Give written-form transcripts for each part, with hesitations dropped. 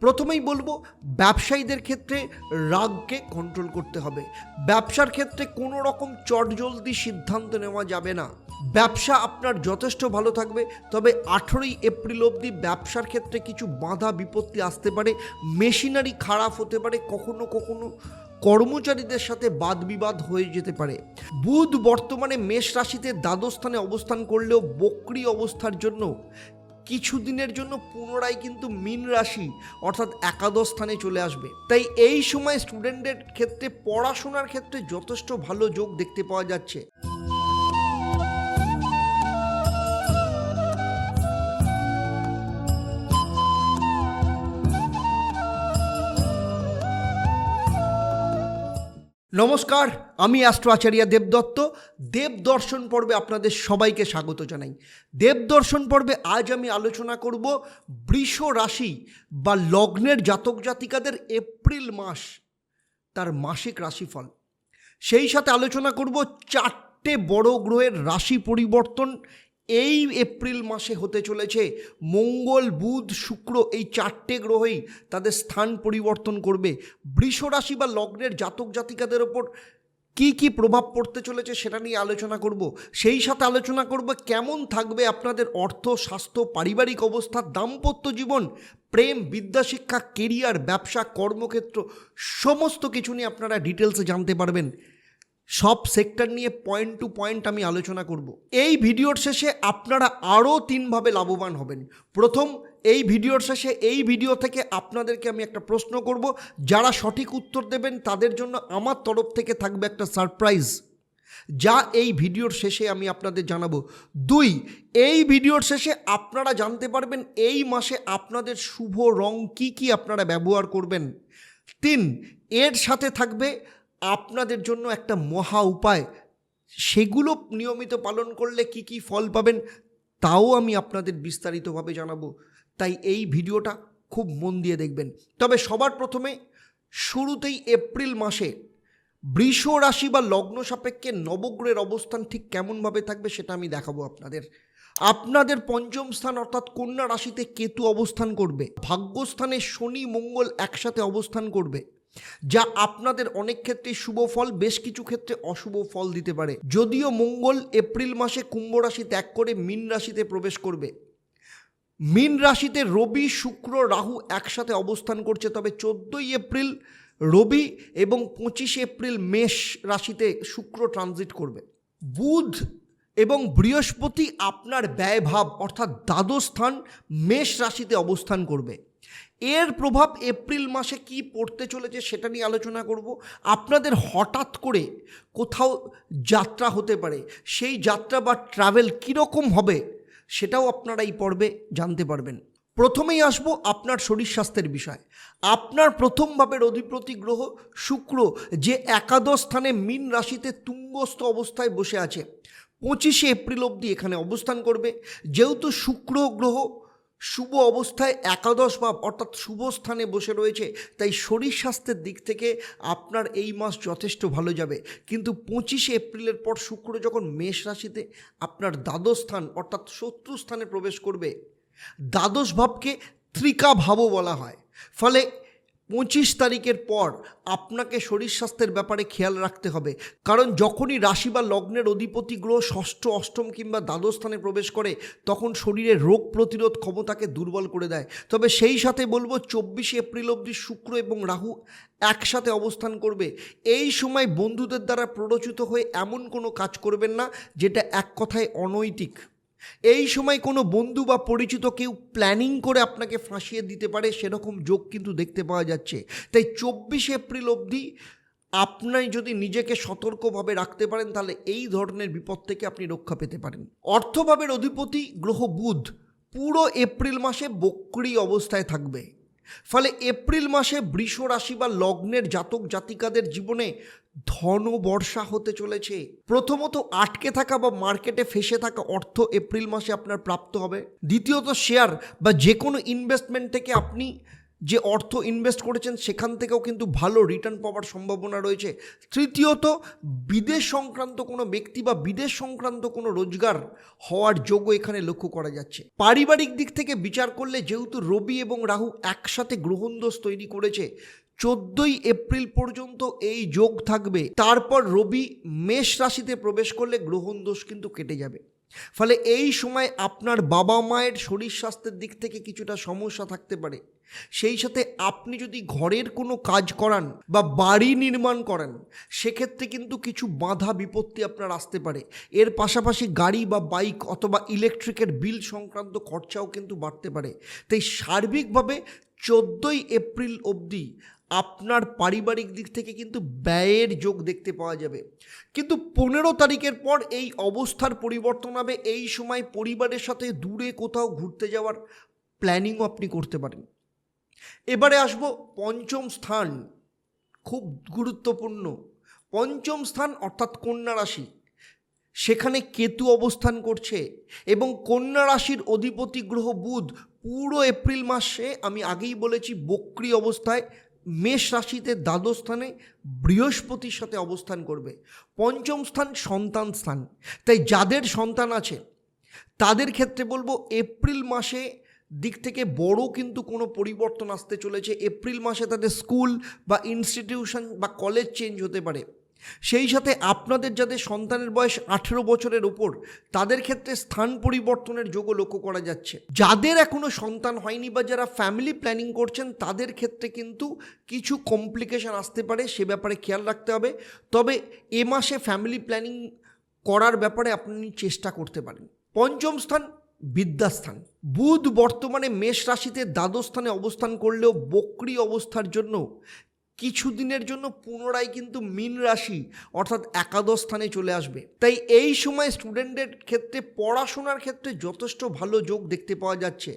প্রথমেই বলবো, ব্যবসায়ীদের ক্ষেত্রে রাগকে কন্ট্রোল করতে হবে। ব্যবসার ক্ষেত্রে কোনো রকম চটজলদি সিদ্ধান্ত নেওয়া যাবে না। ব্যবসা আপনার যথেষ্ট ভালো থাকবে, তবে 18ই এপ্রিল অবধি ব্যবসার ক্ষেত্রে কিছু বাধা বিপত্তি আসতে পারে। মেশিনারি খারাপ হতে পারে, কখনো কখনো কর্মচারীদের সাথে বাদবিবাদ হয়ে যেতে পারে। বুধ বর্তমানে মেষ রাশিতে দ্বাদশ স্থানে অবস্থান করলেও বক্রী অবস্থার জন্য কিছুদিনের জন্য পুনরায় কিন্তু মীন রাশি অর্থাৎ একাদশ স্থানে চলে আসবে। তাই এই সময় স্টুডেন্টদের ক্ষেত্রে পড়াশোনার ক্ষেত্রে যথেষ্ট ভালো যোগ দেখতে পাওয়া যাচ্ছে। নমস্কার, আমি অ্যাস্ট্রো আচার্য দেবদত্ত। দেবদর্শন পর্বে আপনাদের সবাইকে স্বাগত জানাই। দেবদর্শন পর্বে আজ আমি আলোচনা করব বৃষ রাশি বা লগ্নের জাতক জাতিকাদের এপ্রিল মাস তার মাসিক রাশিফল। সেই সাথে আলোচনা করব 4টে বড় গ্রহের রাশি পরিবর্তন এই এপ্রিল মাসে হতে চলেছে। মঙ্গল, বুধ, শুক্র এই 4টে গ্রহই তাদের স্থান পরিবর্তন করবে। বৃষ রাশি বা লগ্নের জাতক জাতিকাদের ওপর কি কি প্রভাব পড়তে চলেছে সেটা নিয়ে আলোচনা করব। সেই সাথে আলোচনা করব কেমন থাকবে আপনাদের অর্থ, স্বাস্থ্য, পারিবারিক অবস্থা, দাম্পত্য জীবন, প্রেম, বিদ্যাশিক্ষা, কেরিয়ার, ব্যবসা, কর্মক্ষেত্র, সমস্ত কিছু নিয়ে আপনারা ডিটেলসে জানতে পারবেন। সব সেক্টর নিয়ে পয়েন্ট টু পয়েন্ট আমি আলোচনা করব। এই ভিডিওর শেষে আপনারা আরও 3ভাবে লাভবান হবেন। প্রথম, এই ভিডিওর শেষে এই ভিডিও থেকে আপনাদেরকে আমি একটা প্রশ্ন করব, যারা সঠিক উত্তর দেবেন তাদের জন্য আমার তরফ থেকে থাকবে একটা সারপ্রাইজ, যা এই ভিডিওর শেষে আমি আপনাদের জানাবো। 2, এই ভিডিওর শেষে আপনারা জানতে পারবেন এই মাসে আপনাদের শুভ রং কি কি আপনারা ব্যবহার করবেন। 3, এর সাথে থাকবে আপনাদের জন্য একটা মহা উপায়, সেগুলো নিয়মিত পালন করলে কি কি ফল পাবেন তাও আমি আপনাদের বিস্তারিতভাবে জানাবো। তাই এই ভিডিওটা খুব মন দিয়ে দেখবেন। তবে সবার প্রথমে শুরুতেই এপ্রিল মাসে বৃষ রাশি বা লগ্ন সাপেক্ষে নবগ্রহের অবস্থান ঠিক কেমনভাবে থাকবে সেটা আমি দেখাবো আপনাদের। আপনাদের পঞ্চম স্থান অর্থাৎ কন্যা রাশিতে কেতু অবস্থান করবে। ভাগ্যস্থানে শনি, মঙ্গল একসাথে অবস্থান করবে, যা আপনাদের অনেক ক্ষেত্রে শুভ ফল, বেশ কিছু ক্ষেত্রে অশুভ ফল দিতে পারে। যদিও মঙ্গল এপ্রিল মাসে কুম্ভ রাশি ত্যাগ করে মীন রাশিতে প্রবেশ করবে। মীন রাশিতে রবি, শুক্র, রাহু একসাথে অবস্থান করছে। তবে 14ই এপ্রিল রবি এবং 25 এপ্রিল মেষ রাশিতে শুক্র ট্রানজিট করবে। বুধ এবং বৃহস্পতি আপনার ব্যয়ভাব অর্থাৎ দ্বাদশ স্থান মেষ রাশিতে অবস্থান করবে। এর প্রভাব এপ্রিল মাসে কি পড়তে চলেছে সেটা নিয়ে আলোচনা করব। আপনাদের হঠাৎ করে কোথাও যাত্রা হতে পারে, সেই যাত্রা বা ট্রাভেল কীরকম হবে সেটাও আপনারা এই পর্বে জানতে পারবেন। প্রথমেই আসব আপনার শরীর স্বাস্থ্যের বিষয়। আপনার প্রথম ভাবের অধিপতি গ্রহ শুক্র, যে একাদশ স্থানে মীন রাশিতে তুঙ্গস্থ অবস্থায় বসে আছে, 25 এপ্রিল অবধি এখানে অবস্থান করবে। যেহেতু শুক্র গ্রহ শুভ অবস্থায় একাদশ ভাব অর্থাৎ শুভ স্থানে বসে রয়েছে, তাই শরীর স্বাস্থ্যের দিক থেকে আপনার এই মাস যথেষ্ট ভালো যাবে। কিন্তু 25 এপ্রিলের পর শুক্র যখন মেষ রাশিতে আপনার দ্বাদশ স্থান অর্থাৎ শত্রু স্থানে প্রবেশ করবে, দ্বাদশ ভাবকে ত্রিকা ভাবও বলা হয়। ফলে 25 তারিখের পর আপনাকে শরীর স্বাস্থ্যের ব্যাপারে খেয়াল রাখতে হবে, কারণ যখনই রাশি বা লগ্নের অধিপতি গ্রহ ষষ্ঠ, অষ্টম কিংবা দ্বাদশ স্থানে প্রবেশ করে তখন শরীরের রোগ প্রতিরোধ ক্ষমতাকে দুর্বল করে দেয়। তবে সেই সাথে বলবো 24 এপ্রিল অবধি শুক্র এবং রাহু একসাথে অবস্থান করবে। এই সময় বন্ধুদের দ্বারা প্ররোচিত হয়ে এমন কোনো কাজ করবেন না যেটা এক কথায় অনৈতিক। এই সময় কোনো বন্ধু বা পরিচিত কেউ প্ল্যানিং করে আপনাকে ফাঁসিয়ে দিতে পারে, সেরকম যোগ কিন্তু দেখতে পাওয়া যাচ্ছে। তাই 24 এপ্রিল অবধি আপনি যদি নিজেকে সতর্কভাবে রাখতে পারেন তাহলে এই ধরনের বিপদ থেকে আপনি রক্ষা পেতে পারেন। অর্থভাবের অধিপতি গ্রহ বুধ পুরো এপ্রিল মাসে বক্রী অবস্থায় থাকবে। ফলে এপ্রিল মাসে বৃষ রাশি বা লগ্নের জাতক জাতিকাদের জীবনে ধনবর্ষা হতে চলেছে। প্রথমত আটকে থাকা বা মার্কেটে ফেসে থাকা অর্থ এপ্রিল মাসে আপনার প্রাপ্ত হবে। দ্বিতীয়ত শেয়ার বা যে কোনো ইনভেস্টমেন্ট থেকে আপনি যে অর্থ ইনভেস্ট করেছেন সেখান থেকেও কিন্তু ভালো রিটার্ন পাওয়ার সম্ভাবনা রয়েছে। তৃতীয়ত, বিদেশ সংক্রান্ত কোনো ব্যক্তি বা বিদেশ সংক্রান্ত কোনো রোজগার হওয়ার যোগও এখানে লক্ষ্য করা যাচ্ছে। পারিবারিক দিক থেকে বিচার করলে যেহেতু রবি এবং রাহু একসাথে গ্রহণদোষ তৈরি করেছে, 14ই এপ্রিল পর্যন্ত এই যোগ থাকবে। তারপর রবি মেষ রাশিতে প্রবেশ করলে গ্রহণ দোষ কিন্তু কেটে যাবে। ফলে এই সময় আপনার বাবা মায়ের শরীর স্বাস্থ্যের দিক থেকে কিছুটা সমস্যা থাকতে পারে। সেই সাথে আপনি যদি ঘরের কোনো কাজ করান বা বাড়ি নির্মাণ করেন, সেক্ষেত্রে কিন্তু কিছু বাধা বিপত্তি আপনার আসতে পারে। এর পাশাপাশি গাড়ি বা বাইক অথবা ইলেকট্রিকের বিল সংক্রান্ত খরচাও কিন্তু বাড়তে পারে। তাই সার্বিকভাবে 14ই এপ্রিল অবধি আপনার পারিবারিক দিক থেকে কিন্তু ব্যয়ের যোগ দেখতে পাওয়া যাবে। কিন্তু 15 তারিখের পর এই অবস্থার পরিবর্তন হবে। এই সময় পরিবারের সাথে দূরে কোথাও ঘুরতে যাওয়ার প্ল্যানিংও আপনি করতে পারেন। এবারে আসবো পঞ্চম স্থান, খুব গুরুত্বপূর্ণ পঞ্চম স্থান অর্থাৎ কন্যা রাশি। সেখানে কেতু অবস্থান করছে এবং কন্যা রাশির অধিপতি গ্রহ বুধ পুরো এপ্রিল মাসে, আমি আগেই বলেছি, বক্রী অবস্থায় মেষ রাশিতে দ্বাদশ স্থানে বৃহস্পতির সাথে অবস্থান করবে। পঞ্চম স্থান সন্তান স্থান। তাই যাদের সন্তান আছে তাদের ক্ষেত্রে বলবো এপ্রিল মাসে দিক থেকে বড় কিন্তু কোনো পরিবর্তন আসতে চলেছে। এপ্রিল মাসে তাদের স্কুল বা ইনস্টিটিউশন বা কলেজ চেঞ্জ হতে পারে। সেই সাথে আপনাদের যাদের সন্তানের বয়স 18 বছরের ওপর, তাদের ক্ষেত্রে স্থান পরিবর্তনের যোগও লক্ষ্য করা যাচ্ছে। যাদের এখনও সন্তান হয়নি বা যারা ফ্যামিলি প্ল্যানিং করছেন, তাদের ক্ষেত্রে কিন্তু কিছু কমপ্লিকেশন আসতে পারে, সে ব্যাপারে খেয়াল রাখতে হবে। তবে এ মাসে ফ্যামিলি প্ল্যানিং করার ব্যাপারে আপনি চেষ্টা করতে পারেন। পঞ্চম স্থান বিদ্যাস্থান। বুধ বর্তমানে মেষ রাশিতে দ্বাদশ স্থানে অবস্থান করলেও বক্রী অবস্থার জন্য কিছুদিনের জন্য পুনরায় কিন্তু মীন রাশি অর্থাৎ একাদশ স্থানে চলে আসবে। তাই এই সময় স্টুডেন্টদের ক্ষেত্রে পড়াশোনার ক্ষেত্রে যথেষ্ট ভালো যোগ দেখতে পাওয়া যাচ্ছে।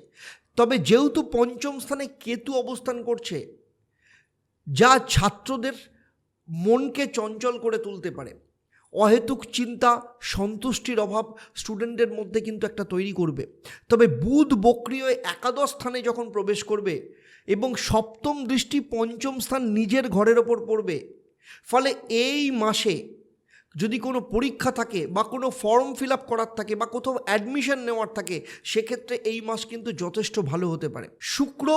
তবে যেহেতু পঞ্চম স্থানে কেতু অবস্থান করছে, যা ছাত্রদের মনকে চঞ্চল করে তুলতে পারে, অহেতুক চিন্তা, সন্তুষ্টির অভাব স্টুডেন্টদের মধ্যে কিন্তু একটা তৈরি করবে। তবে বুধ বক্রী হয়ে একাদশ স্থানে যখন প্রবেশ করবে এবং সপ্তম দৃষ্টি পঞ্চম স্থান নিজের ঘরের ওপর পড়বে, ফলে এই মাসে যদি কোনো পরীক্ষা থাকে বা কোনো ফর্ম ফিল আপ করার থাকে বা কোথাও অ্যাডমিশন নেওয়ার থাকে, সেক্ষেত্রে এই মাস কিন্তু যথেষ্ট ভালো হতে পারে। শুক্র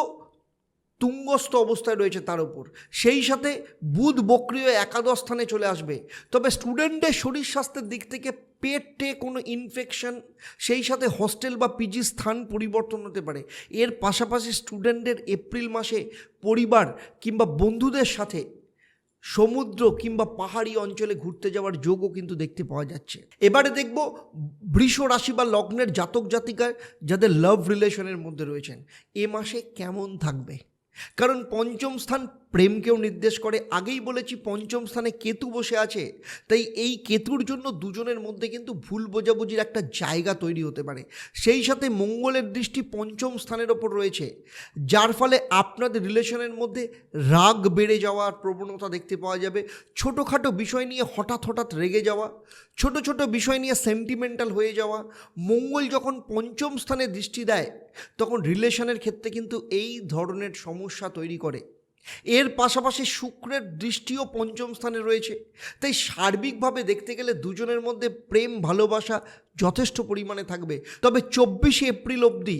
তুঙ্গস্থ অবস্থায় রয়েছে তার উপর, সেই সাথে বুধ বক্রী হয়ে একাদশ স্থানে চলে আসবে। তবে স্টুডেন্টের শরীর স্বাস্থ্যের দিক থেকে পেটে কোনো ইনফেকশন, সেই সাথে হস্টেল বা পিজি স্থান পরিবর্তন হতে পারে। এর পাশাপাশি স্টুডেন্টদের এপ্রিল মাসে পরিবার কিংবা বন্ধুদের সাথে সমুদ্র কিংবা পাহাড়ি অঞ্চলে ঘুরতে যাওয়ার যোগও কিন্তু দেখতে পাওয়া যাচ্ছে। এবারে দেখব বৃষ রাশি বা লগ্নের জাতক জাতিকা যাদের লাভ রিলেশনের মধ্যে রয়েছেন, এ মাসে কেমন থাকবে। কারণ পঞ্চম স্থান প্রেমকেও নির্দেশ করে। আগেই বলেছি পঞ্চম স্থানে কেতু বসে আছে, তাই এই কেতুর জন্য দুজনের মধ্যে কিন্তু ভুল বোঝাবুঝির একটা জায়গা তৈরি হতে পারে। সেই সাথে মঙ্গলের দৃষ্টি পঞ্চম স্থানের ওপর রয়েছে, যার ফলে আপনাদের রিলেশনের মধ্যে রাগ বেড়ে যাওয়ার প্রবণতা দেখতে পাওয়া যাবে। ছোটোখাটো বিষয় নিয়ে হঠাৎ রেগে যাওয়া, ছোট ছোট বিষয় নিয়ে সেন্টিমেন্টাল হয়ে যাওয়া। মঙ্গল যখন পঞ্চম স্থানে দৃষ্টি দেয়, তখন রিলেশনের ক্ষেত্রে কিন্তু এই ধরনের সমস্যা তৈরি করে। এর পাশাপাশি শুক্রের দৃষ্টিও পঞ্চম স্থানে রয়েছে। তাই সার্বিকভাবে দেখতে গেলে দুজনের মধ্যে প্রেম ভালোবাসা যথেষ্ট পরিমাণে থাকবে। তবে 24শে এপ্রিল অবধি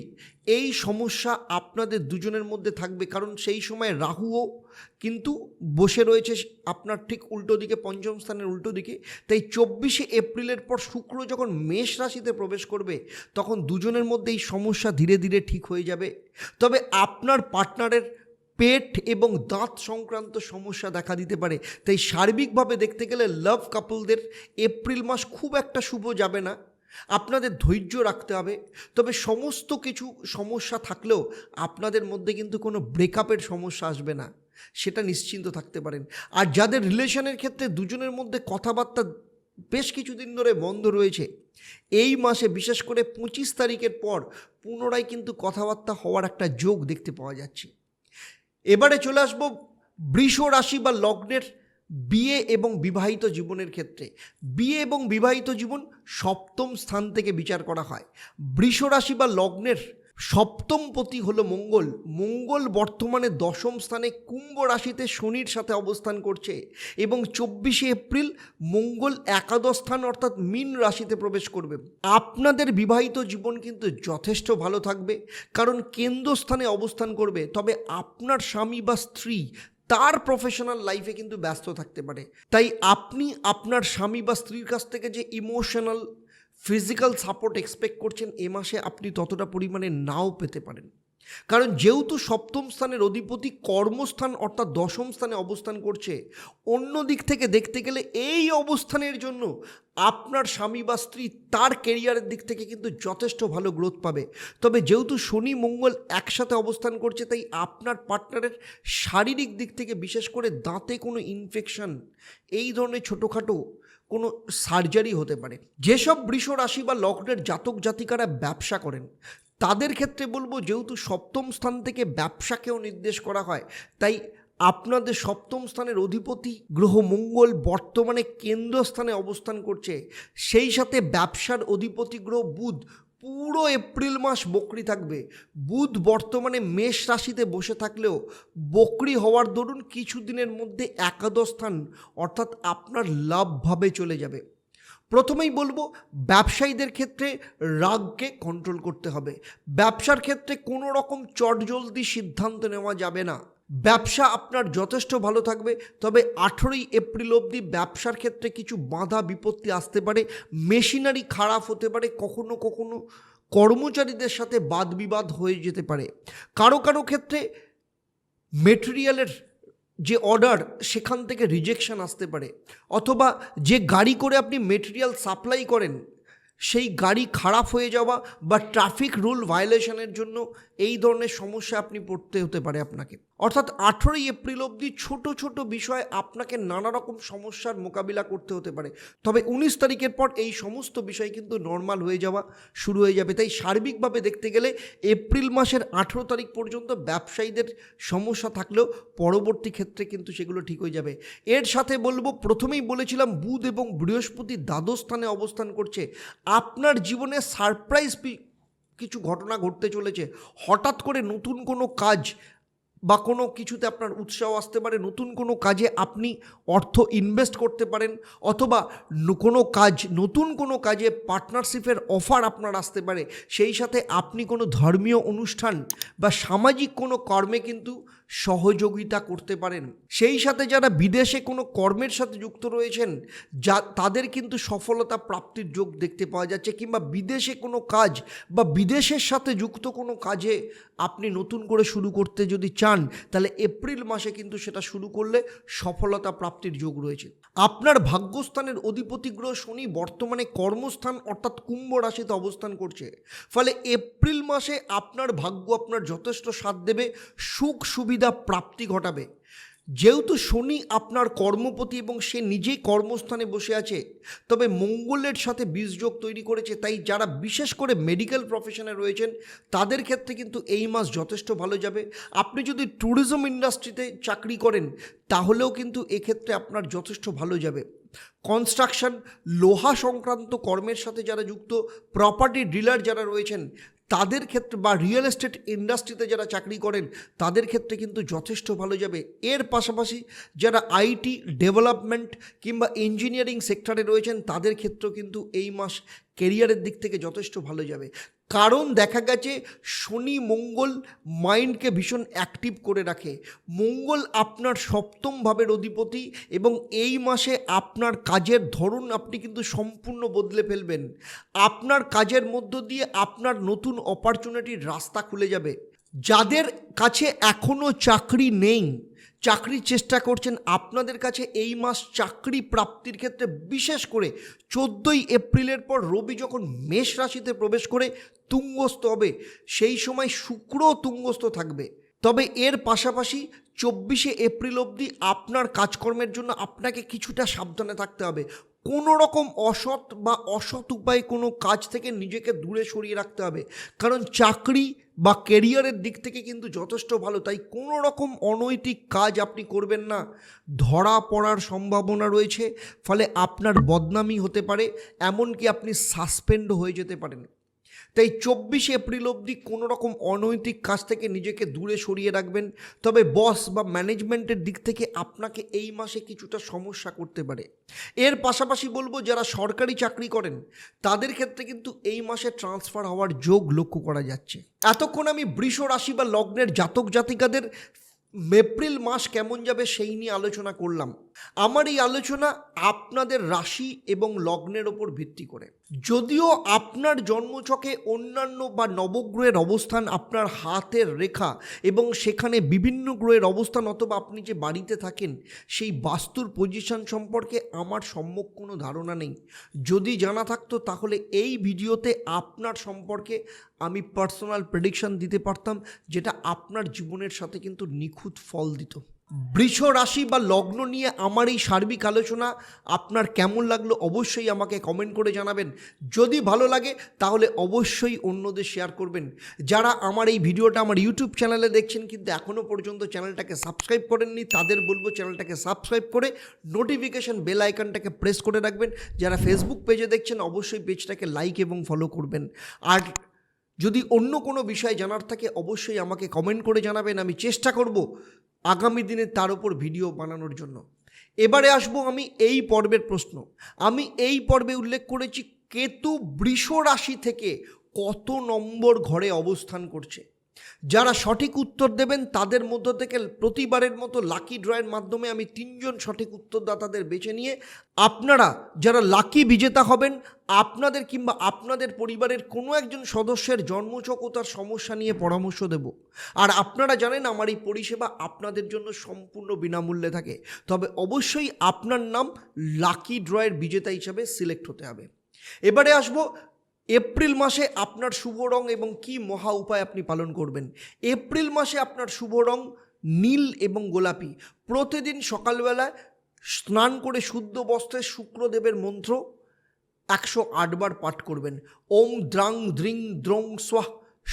এই সমস্যা আপনাদের দুজনের মধ্যে থাকবে, কারণ সেই সময় রাহুও কিন্তু বসে রয়েছে আপনার ঠিক উল্টো দিকে, পঞ্চম স্থানের উল্টো দিকে। তাই 24শে এপ্রিলের পর শুক্র যখন মেষ রাশিতে প্রবেশ করবে, তখন দুজনের মধ্যে এই সমস্যা ধীরে ধীরে ঠিক হয়ে যাবে। তবে আপনার পার্টনারের পেট এবং দাঁত সংক্রান্ত সমস্যা দেখা দিতে পারে। তাই সার্বিকভাবে দেখতে গেলে লাভ কাপলদের এপ্রিল মাস খুব একটা শুভ যাবে না। আপনাদের ধৈর্য রাখতে হবে। তবে সমস্ত কিছু সমস্যা থাকলেও আপনাদের মধ্যে কিন্তু কোনো ব্রেকআপের সমস্যা আসবে না, সেটা নিশ্চিন্ত থাকতে পারেন। আর যাদের রিলেশনের ক্ষেত্রে দুজনের মধ্যে কথাবার্তা বেশ কিছুদিন ধরে বন্ধ রয়েছে, এই মাসে বিশেষ করে 25 তারিখের পর পুনরায় কিন্তু কথাবার্তা হওয়ার একটা যোগ দেখতে পাওয়া যাচ্ছে। এবারে চলে আসবো বৃষ রাশি বা লগ্নের বিয়ে এবং বিবাহিত জীবনের ক্ষেত্রে। বিয়ে এবং বিবাহিত জীবন সপ্তম স্থান থেকে বিচার করা হয়। বৃষ রাশি বা লগ্নের সপ্তমপতি হলো মঙ্গল। মঙ্গল বর্তমানে দশম স্থানে কুম্ভ রাশিতে শনির সাথে অবস্থান করছে এবং 24শে এপ্রিল মঙ্গল একাদশ স্থান অর্থাৎ মীন রাশিতে প্রবেশ করবে। আপনাদের বিবাহিত জীবন কিন্তু যথেষ্ট ভালো থাকবে, কারণ কেন্দ্রস্থানে অবস্থান করবে। তবে আপনার স্বামী বা স্ত্রী তার প্রফেশনাল লাইফে কিন্তু ব্যস্ত থাকতে পারে, তাই আপনি আপনার স্বামী বা স্ত্রীর কাছ থেকে যে ইমোশনাল ফিজিক্যাল সাপোর্ট এক্সপেক্ট করছেন এ মাসে আপনি ততটা পরিমাণে নাও পেতে পারেন। কারণ যেহেতু সপ্তম স্থানের অধিপতি কর্মস্থান অর্থাৎ দশম স্থানে অবস্থান করছে, অন্য দিক থেকে দেখতে গেলে এই অবস্থানের জন্য আপনার স্বামী বা স্ত্রী তার কেরিয়ারের দিক থেকে কিন্তু যথেষ্ট ভালো গ্রোথ পাবে। তবে যেহেতু শনি মঙ্গল একসাথে অবস্থান করছে, তাই আপনার পার্টনারের শারীরিক দিক থেকে বিশেষ করে দাঁতে কোনো ইনফেকশন, এই ধরনের ছোটোখাটো কোনো সার্জারি হতে পারে। যেসব বৃষ রাশি বা লগ্নের জাতক জাতিকারা ব্যবসা করেন তাদের ক্ষেত্রে বলবো, যেহেতু সপ্তম স্থান থেকে ব্যবসাকেও নির্দেশ করা হয়, তাই আপনাদের সপ্তম স্থানের অধিপতি গ্রহ মঙ্গল বর্তমানে কেন্দ্রস্থানে অবস্থান করছে, সেই সাথে ব্যবসার অধিপতি গ্রহ বুধ পুরো এপ্রিল মাস বকরি থাকবে। বুধ বর্তমানে মেষ রাশিতে বসে থাকলেও বকরি হওয়ার দরুন কিছুদিনের মধ্যে একাদশ স্থান অর্থাৎ আপনার লাভভাবে চলে যাবে। প্রথমেই বলবো, ব্যবসায়ীদের ক্ষেত্রে রাগকে কন্ট্রোল করতে হবে। ব্যবসার ক্ষেত্রে কোনো রকম চটজলদি সিদ্ধান্ত নেওয়া যাবে না। ব্যবসা আপনার যথেষ্ট ভালো থাকবে, তবে 18ই এপ্রিল অবধি ব্যবসার ক্ষেত্রে কিছু বাধা বিপত্তি আসতে পারে। মেশিনারি খারাপ হতে পারে, কখনো কখনো কর্মচারীদের সাথে বাদ বিবাদ হয়ে যেতে পারে। কারো কারো ক্ষেত্রে মেটেরিয়ালের যে অর্ডার সেখান থেকে রিজেকশন আসতে পারে, অথবা যে গাড়ি করে আপনি মেটেরিয়াল সাপ্লাই করেন সেই গাড়ি খারাপ হয়ে যাওয়া বা ট্রাফিক রুল ভায়োলেশনের জন্য এই ধরনের সমস্যা আপনি পড়তে হতে পারে আপনাকে। অর্থাৎ 18ই এপ্রিল অবধি ছোট ছোট বিষয়ে আপনাকে নানা রকম সমস্যার মোকাবিলা করতে হতে পারে। তবে 19 তারিখের পর এই সমস্ত বিষয় কিন্তু নর্মাল হয়ে যাওয়া শুরু হয়ে যাবে। তাই সার্বিকভাবে দেখতে গেলে এপ্রিল মাসের 18 তারিখ পর্যন্ত ব্যবসায়ীদের সমস্যা থাকলেও পরবর্তী ক্ষেত্রে কিন্তু সেগুলো ঠিক হয়ে যাবে। এর সাথে বলবো, প্রথমেই বলেছিলাম বুধ এবং বৃহস্পতি দ্বাদশ স্থানে অবস্থান করছে। আপনার জীবনে সারপ্রাইজ কিছু ঘটনা ঘটতে চলেছে। হঠাৎ করে নতুন কোনো কাজ বা কোনো কিছুতে আপনার উৎসাহ আসতে পারে, নতুন কোনো কাজে আপনি অর্থ ইনভেস্ট করতে পারেন, অথবা নতুন কোনো কাজে পার্টনারশিপের অফার আপনার আসতে পারে। সেই সাথে আপনি কোনো ধর্মীয় অনুষ্ঠান বা সামাজিক কোনো কর্মে কিন্তু সহযোগিতা করতে পারেন। সেই সাথে যারা বিদেশে কোনো কর্মের সাথে যুক্ত রয়েছেন তাদের কিন্তু সফলতা প্রাপ্তির যোগ দেখতে পাওয়া যাচ্ছে, কিংবা বিদেশে কোনো কাজ বা বিদেশের সাথে যুক্ত কোনো কাজে আপনি নতুন করে শুরু করতে যদি চান, তাহলে এপ্রিল মাসে কিন্তু সেটা শুরু করলে সফলতা প্রাপ্তির যোগ রয়েছে। আপনার ভাগ্যস্থানের অধিপতি গ্রহ শনি বর্তমানে কর্মস্থান অর্থাৎ কুম্ভ রাশিতে অবস্থান করছে, ফলে এপ্রিল মাসে আপনার ভাগ্য আপনার যথেষ্ট সাথ দেবে, সুখ সুবিধা প্রাপ্তি ঘটাবে। যেহেতু শনি আপনার কর্মপতি এবং সে নিজেই কর্মস্থানে বসে আছে, তবে মঙ্গলের সাথে বীজযোগ তৈরি করেছে, তাই যারা বিশেষ করে মেডিকেল প্রফেশনে রয়েছেন তাদের ক্ষেত্রে কিন্তু এই মাস যথেষ্ট ভালো যাবে। আপনি যদি ট্যুরিজম ইন্ডাস্ট্রিতে চাকরি করেন তাহলেও কিন্তু এক্ষেত্রে আপনার যথেষ্ট ভালো যাবে। কনস্ট্রাকশন, লোহা সংক্রান্ত কর্মের সাথে যারা যুক্ত, প্রপার্টি ডিলার যারা রয়েছেন তাদের ক্ষেত্রে, বা রিয়েল এস্টেট ইন্ডাস্ট্রিতে যারা চাকরি করেন তাদের ক্ষেত্রে কিন্তু যথেষ্ট ভালো যাবে। এর পাশাপাশি যারা আইটি ডেভেলপমেন্ট কিংবা ইঞ্জিনিয়ারিং সেক্টরে রয়েছেন তাদের ক্ষেত্রেও কিন্তু এই মাস কেরিয়ারের দিক থেকে যথেষ্ট ভালো যাবে। কারণ দেখা গেছে শনি মঙ্গল মাইন্ডকে ভীষণ অ্যাক্টিভ করে রাখে। মঙ্গল আপনার সপ্তম ভাবের অধিপতি এবং এই মাসে আপনার কাজের ধরন আপনি কিন্তু সম্পূর্ণ বদলে ফেলবেন। আপনার কাজের মধ্য দিয়ে আপনার নতুন অপরচুনিটির রাস্তা খুলে যাবে। যাদের কাছে এখনও চাকরি নেই, চাকরির চেষ্টা করছেন, আপনাদের কাছে এই মাস চাকরি প্রাপ্তির ক্ষেত্রে বিশেষ করে 14ই এপ্রিলের পর রবি যখন মেষ রাশিতে প্রবেশ করে তুঙ্গস্থ হবে, সেই সময় শুক্র তুঙ্গস্থ থাকবে। তবে এর পাশাপাশি 24শে এপ্রিল অবধি আপনার কাজকর্মের জন্য আপনাকে কিছুটা সাবধানে থাকতে হবে। কোনো রকম অসৎ উপায়ে কোনো কাজ থেকে নিজেকে দূরে সরিয়ে রাখতে হবে, কারণ চাকরি বা কেরিয়ারের দিক থেকে কিন্তু যথেষ্ট ভালো। তাই কোনো রকম অনৈতিক কাজ আপনি করবেন না, ধরা পড়ার সম্ভাবনা রয়েছে, ফলে আপনার বদনামি হতে পারে, এমনকি আপনি সাসপেন্ডও হয়ে যেতে পারেন। তাই 24 এপ্রিল অবধি কোনো রকম অনৈতিক কাজ থেকে নিজেকে দূরে সরিয়ে রাখবেন। তবে বস বা ম্যানেজমেন্টের দিক থেকে আপনাকে এই মাসে কিছুটা সমস্যা করতে পারে। এর পাশাপাশি বলবো, যারা সরকারি চাকরি করেন তাদের ক্ষেত্রে কিন্তু এই মাসে ট্রান্সফার হওয়ার যোগ লক্ষ্য করা যাচ্ছে। এতক্ষণ আমি বৃষ রাশি বা লগ্নের জাতক জাতিকাদের এপ্রিল মাস কেমন যাবে সেই নিয়ে আলোচনা করলাম। আমার এই আলোচনা আপনাদের রাশি এবং লগ্নের ওপর ভিত্তি করে। যদিও আপনার জন্মছকে অন্যান্য বা নবগ্রহের অবস্থান, আপনার হাতের রেখা এবং সেখানে বিভিন্ন গ্রহের অবস্থান অথবা আপনি যে বাড়িতে থাকেন সেই বাস্তুর পজিশন সম্পর্কে আমার সম্যক কোনো ধারণা নেই। যদি জানা থাকতো তাহলে এই ভিডিওতে আপনার সম্পর্কে আমি পার্সোনাল প্রেডিকশন দিতে পারতাম, যেটা আপনার জীবনের সাথে কিন্তু নিখুঁত ফল দিত। বৃষ রাশি বা লগ্ন নিয়ে আমার এই সার্বিক আলোচনা আপনার কেমন লাগলো অবশ্যই আমাকে কমেন্ট করে জানাবেন। যদি ভালো লাগে তাহলে অবশ্যই অন্যদের শেয়ার করবেন। যারা আমার এই ভিডিওটা আমার ইউটিউব চ্যানেলে দেখছেন কিন্তু এখনও পর্যন্ত চ্যানেলটাকে সাবস্ক্রাইব করেননি, তাদের বলবো চ্যানেলটাকে সাবস্ক্রাইব করে নোটিফিকেশন বেল আইকনটাকে প্রেস করে রাখবেন। যারা ফেসবুক পেজে দেখছেন অবশ্যই পেজটাকে লাইক এবং ফলো করবেন। আর যদি অন্য কোনো বিষয় জানার থাকে অবশ্যই আমাকে কমেন্ট করে জানাবেন। আমি চেষ্টা করব আগামী দিনে তার উপর ভিডিও বানানোর জন্য। এবারে আসবো আমি এই পর্বের প্রশ্ন। আমি এই পর্বে উল্লেখ করেছি কেতু বৃষ রাশি থেকে কত নম্বর ঘরে অবস্থান করছে। যারা সঠিক উত্তর দেবেন তাদের মধ্য থেকে প্রতিবারের মতো লাকি ড্রয়ের মাধ্যমে আমি 3 জন সঠিক উত্তরদাতাদের বেছে নিয়ে আপনারা যারা লাকি বিজেতা হবেন, আপনাদের কিংবা আপনাদের পরিবারের কোনো একজন সদস্যের জন্মছক ও তার সমস্যা নিয়ে পরামর্শ দেব। আর আপনারা জানেন আমার এই পরিষেবা আপনাদের জন্য সম্পূর্ণ বিনামূল্যে থাকে। তবে অবশ্যই আপনার নাম লাকি ড্রয়ের বিজেতা হিসাবে সিলেক্ট হতে হবে। এবারে আসবো এপ্রিল মাসে আপনার শুভ রং এবং কি মহা উপায় আপনি পালন করবেন। এপ্রিল মাসে আপনার শুভ রং নীল এবং গোলাপি। প্রতিদিন সকালবেলায় স্নান করে শুদ্ধ বস্ত্রে শুক্রদেবের মন্ত্র 108 বার পাঠ করবেন। ওম দ্রাং দ্রিং দ্রং স্বাহ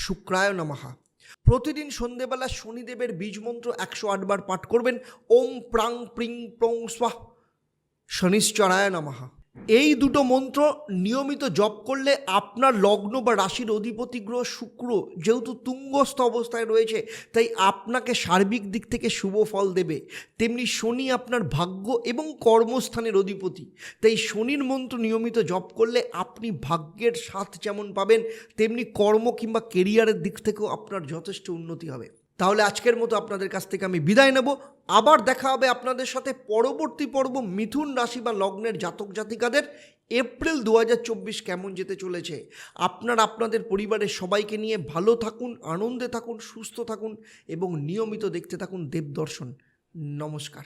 শুক্রায় নমঃ। প্রতিদিন সন্ধেবেলা শনিদেবের বীজ মন্ত্র 108 বার পাঠ করবেন। ওম প্রাং প্রিং প্রং স্বাহ শনিশ্চরায় নমঃ। এই দুটো মন্ত্র নিয়মিত জপ করলে আপনার লগ্ন বা রাশির অধিপতি গ্রহ শুক্র যেহেতু তুঙ্গস্থ অবস্থায় রয়েছে তাই আপনাকে সার্বিক দিক থেকে শুভ ফল দেবে। তেমনি শনি আপনার ভাগ্য এবং কর্মস্থানের অধিপতি, তাই শনির মন্ত্র নিয়মিত জপ করলে আপনি ভাগ্যের সাথ যেমন পাবেন তেমনি কর্ম কিংবা কেরিয়ারের দিক থেকেও আপনার যথেষ্ট উন্নতি হবে। তাহলে আজকের মতো আপনাদের কাছ থেকে আমি বিদায় নেব। আবার দেখা হবে আপনাদের সাথে পরবর্তী পর্ব মিথুন রাশি বা লগ্নের জাতক জাতিকাদের এপ্রিল 2024 কেমন যেতে চলেছে। আপনারা আপনাদের পরিবারের সবাইকে নিয়ে ভালো থাকুন, আনন্দে থাকুন, সুস্থ থাকুন এবং নিয়মিত দেখতে থাকুন দেবদর্শন। নমস্কার।